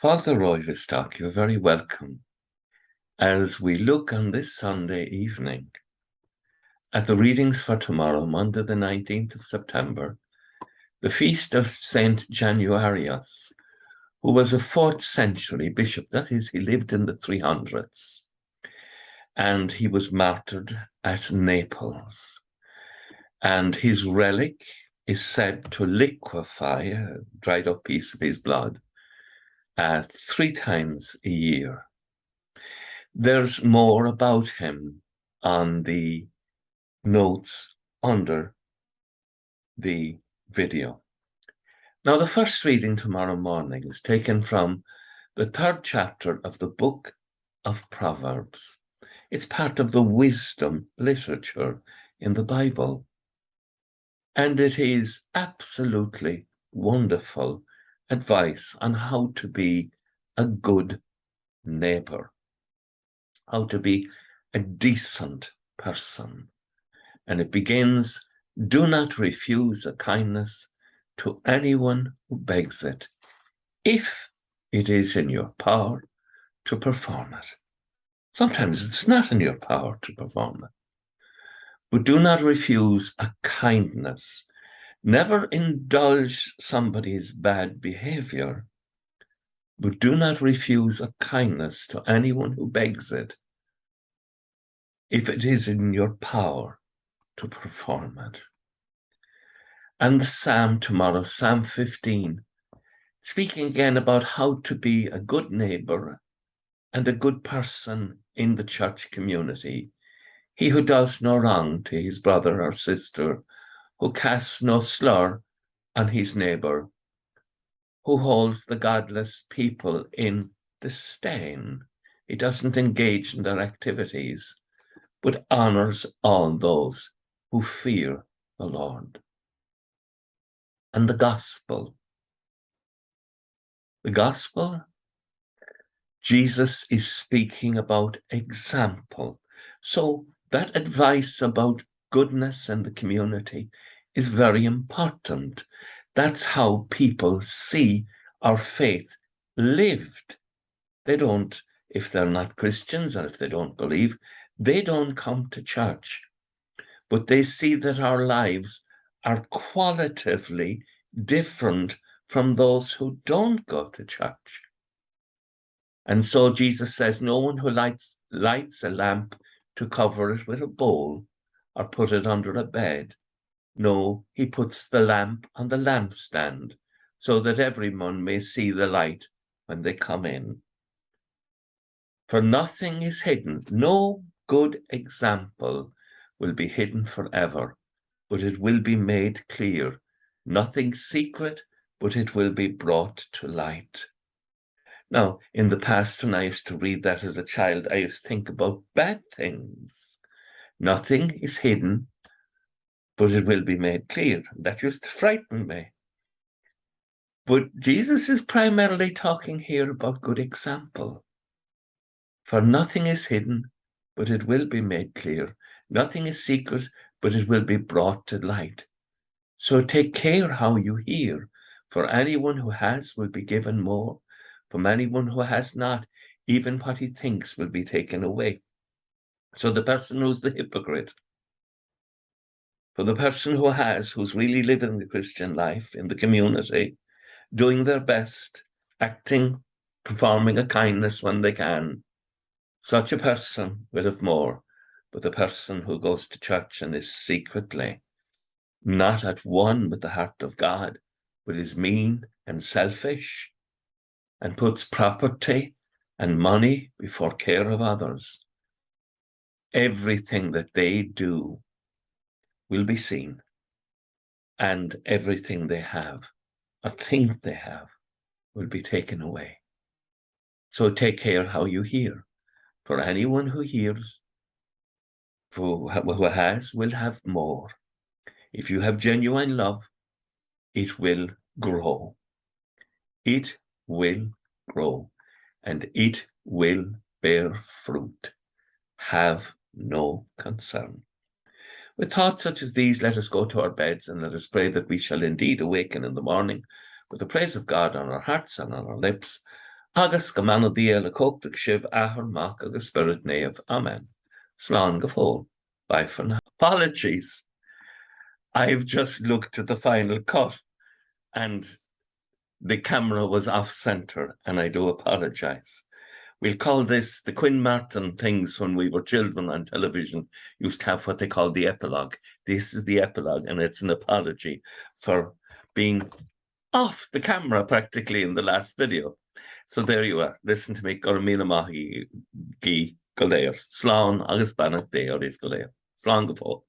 Father Roy Vistock, you're very welcome as we look on this Sunday evening at the readings for tomorrow, Monday the 19th of September, the feast of St Januarius, who was a 4th century bishop. That is, he lived in the 300s, and he was martyred at Naples. And his relic is said to liquefy a dried up piece of his blood 3 times a year. There's more about him on the notes under the video. Now, the first reading tomorrow morning is taken from the 3rd chapter of the book of Proverbs. It's part of the wisdom literature in the Bible. And it is absolutely wonderful advice on how to be a good neighbor, how to be a decent person. And it begins, do not refuse a kindness to anyone who begs it, if it is in your power to perform it. Sometimes it's not in your power to perform it. But do not refuse a kindness. Never indulge somebody's bad behavior, but do not refuse a kindness to anyone who begs it, if it is in your power to perform it. And the psalm tomorrow, Psalm 15, speaking again about how to be a good neighbor and a good person in the church community. He who does no wrong to his brother or sister, who casts no slur on his neighbor, who holds the godless people in disdain. He doesn't engage in their activities, but honors all those who fear the Lord. And the gospel. The gospel, Jesus is speaking about example. So that advice about goodness and the community is very important. That's how people see our faith lived. They don't, if they're not Christians or if they don't believe, they don't come to church. But they see that our lives are qualitatively different from those who don't go to church. And so Jesus says, no one who lights a lamp to cover it with a bowl or put it under a bed. No, he puts the lamp on the lampstand so that everyone may see the light when they come in. For nothing is hidden. No good example will be hidden forever, but it will be made clear. Nothing secret, but it will be brought to light. Now, in the past, when I used to read that as a child, I used to think about bad things. Nothing is hidden, but it will be made clear. That used to frighten me. But Jesus is primarily talking here about good example. For nothing is hidden, but it will be made clear. Nothing is secret, but it will be brought to light. So take care how you hear. For anyone who has will be given more. From anyone who has not, even what he thinks will be taken away. So the person who's the hypocrite, for the person who has, who's really living the Christian life in the community, doing their best, acting, performing a kindness when they can, such a person will have more. But the person who goes to church and is secretly not at one with the heart of God, but is mean and selfish, and puts property and money before care of others, everything that they do will be seen, and everything they have, or think they have, will be taken away. So take care how you hear. For anyone who hears, who has, will have more. If you have genuine love, it will grow. It will grow, and it will bear fruit. Have no concern. With thoughts such as these, let us go to our beds and let us pray that we shall indeed awaken in the morning with the praise of God on our hearts and on our lips, Agus go manana dia le cóchtach sibh ahar mac agus spirit neamh. Amen. Slán go fóil. Bye for now. Apologies. I've just looked at the final cut and the camera was off center, and I do apologize. We'll call this the Quinn Martin things when we were children on television used to have what they call the epilogue. This is the epilogue, and it's an apology for being off the camera practically in the last video. So there you are. Listen to me. Gormina mahi gi goleir. Slán agus banach deor if goleir. Slán go fóil.